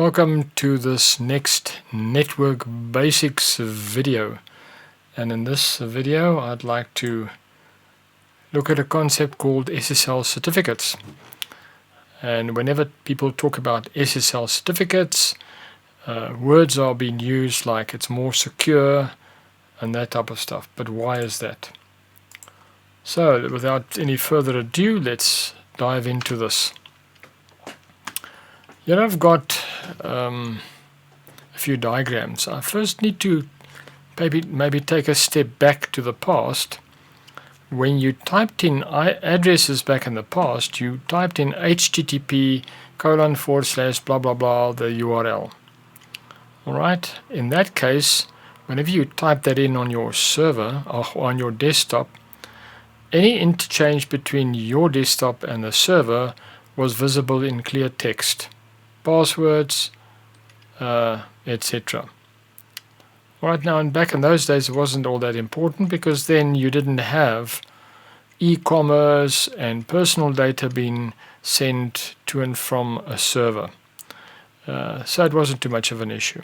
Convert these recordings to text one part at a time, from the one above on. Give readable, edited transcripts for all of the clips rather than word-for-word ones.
Welcome to this next network basics video, and in this video I'd like to look at a concept called SSL certificates. And whenever people talk about SSL certificates, words are being used like it's more secure and that type of stuff. But why is that? So without any further ado, let's dive into this. Here I've got a few diagrams. I first need to maybe take a step back to the past. When you typed in addresses back in the past, you typed in http:// blah blah blah, the URL. Alright, in that case, whenever you type that in on your server or on your desktop, any interchange between your desktop and the server was visible in clear text. Passwords, etc. Right now, and back in those days, it wasn't all that important because then you didn't have e-commerce and personal data being sent to and from a server. So it wasn't too much of an issue.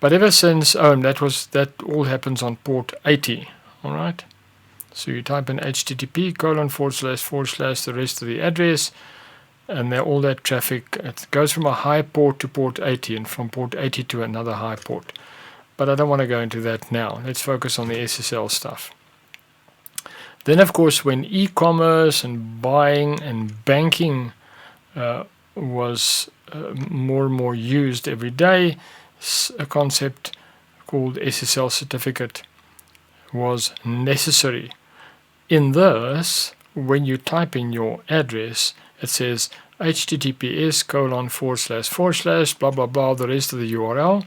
But ever since, that all happens on port 80. All right. So you type in http:// the rest of the address. And all that traffic, it goes from a high port to port 80 and from port 80 to another high port. But I don't want to go into that now. Let's focus on the SSL stuff. Then, of course, when e-commerce and buying and banking was more and more used every day, a concept called SSL certificate was necessary. In this, when you type in your address, it says https:// blah blah blah, the rest of the URL.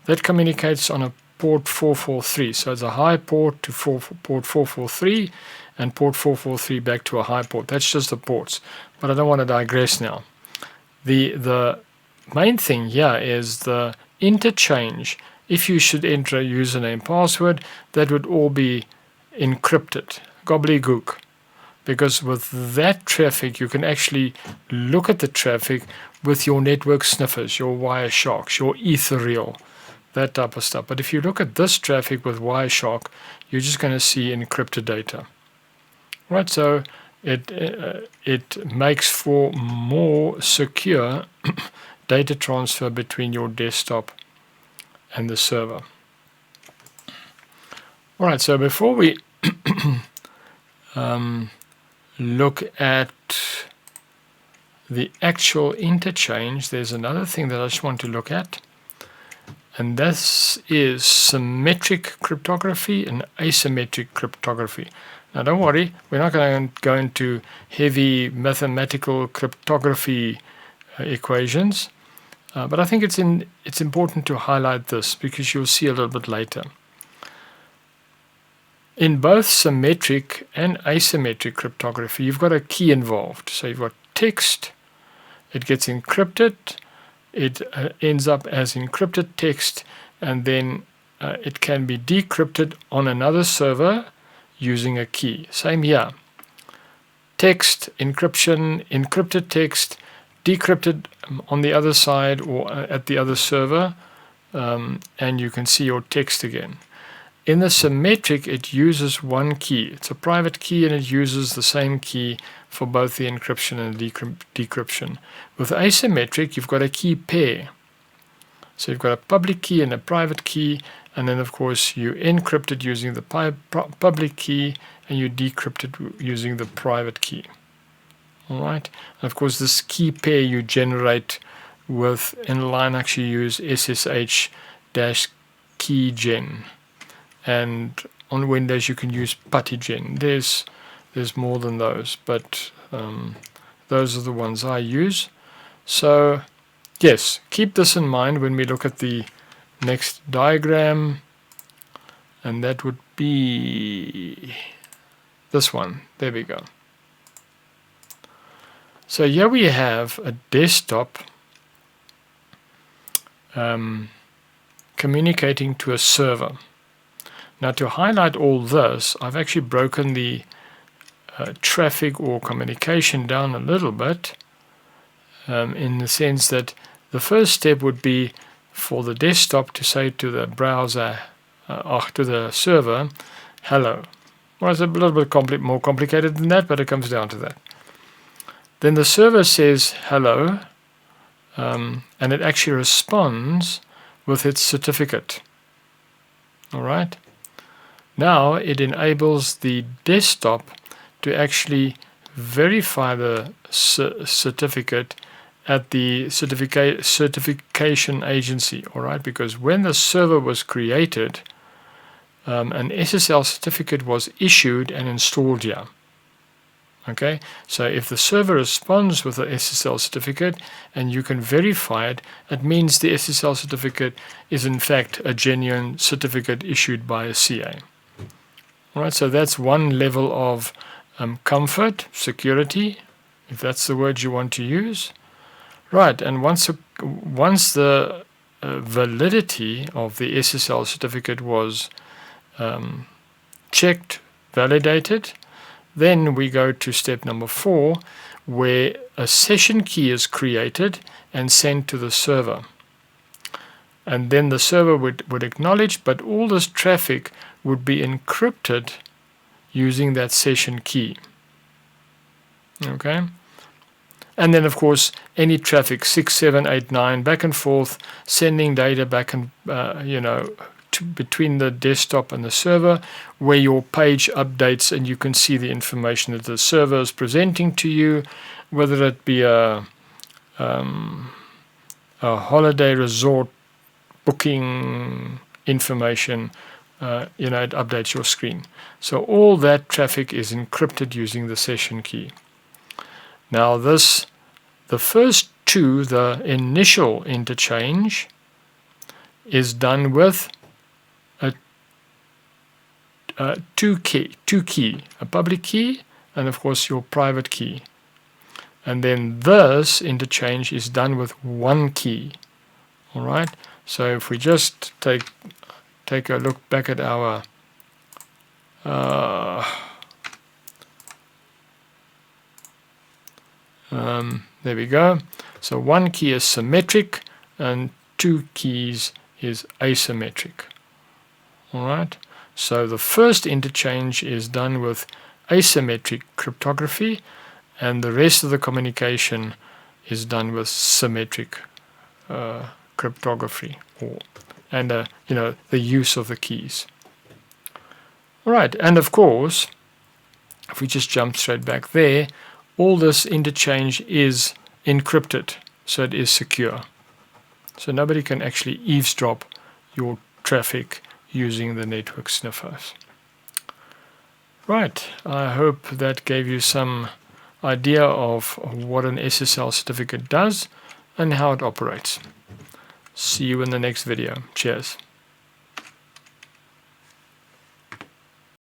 That communicates on a port 443. So it's a high port to port 443 and port 443 back to a high port. That's just the ports. But I don't want to digress now. The main thing here is the interchange. If you should enter a username password, that would all be encrypted. Gobbledygook. Because with that traffic, you can actually look at the traffic with your network sniffers, your Wiresharks, your Ethereal, that type of stuff. But if you look at this traffic with Wireshark, you're just going to see encrypted data. Right, so it makes for more secure data transfer between your desktop and the server. All right, so before we look at the actual interchange, there's another thing that I just want to look at, and this is symmetric cryptography and asymmetric cryptography. Now don't worry, we're not going to go into heavy mathematical cryptography equations, but I think it's important to highlight this because you'll see a little bit later. In both symmetric and asymmetric cryptography, you've got a key involved. So you've got text, it gets encrypted, it ends up as encrypted text, and then it can be decrypted on another server using a key. Same here. Text, encryption, encrypted text, decrypted on the other side or at the other server, and you can see your text again. In the symmetric, it uses one key. It's a private key, and it uses the same key for both the encryption and decryption. With asymmetric, you've got a key pair. So you've got a public key and a private key, and then, of course, you encrypt it using the public key, and you decrypt it using the private key. All right? And, of course, this key pair you generate with, in Linux, you use SSH-keygen. And on Windows you can use PuTTygen. There's more than those, but those are the ones I use. So yes, keep this in mind when we look at the next diagram, and that would be this one. There we go. So here we have a desktop communicating to a server. Now, to highlight all this, I've actually broken the traffic or communication down a little bit in the sense that the first step would be for the desktop to say to the browser, to the server, hello. Well, it's a little bit more complicated than that, but it comes down to that. Then the server says hello, and it actually responds with its certificate. All right. Now it enables the desktop to actually verify the certificate at the certification agency. All right, because when the server was created, an SSL certificate was issued and installed here. Okay, so if the server responds with the SSL certificate and you can verify it, it means the SSL certificate is in fact a genuine certificate issued by a CA. All right, so that's one level of comfort, security, if that's the word you want to use. Right, and once the validity of the SSL certificate was checked, validated, then we go to step number 4, where a session key is created and sent to the server. And then the server would acknowledge, but all this traffic would be encrypted using that session key. Okay? And then, of course, any traffic, 6, 7, 8, 9, back and forth, sending data back and, between the desktop and the server, where your page updates and you can see the information that the server is presenting to you, whether it be a holiday resort booking information, it updates your screen. So all that traffic is encrypted using the session key. Now the first two, the initial interchange, is done with two key, a public key and of course your private key. And then this interchange is done with one key. All right. So if we just take a look back at our there we go. So one key is symmetric and two keys is asymmetric. All right. So the first interchange is done with asymmetric cryptography, and the rest of the communication is done with symmetric cryptography, and the use of the keys. All right, and of course, if we just jump straight back there, all this interchange is encrypted, so it is secure. So nobody can actually eavesdrop your traffic using the network sniffers. Right, I hope that gave you some idea of what an SSL certificate does and how it operates. See you in the next video. Cheers.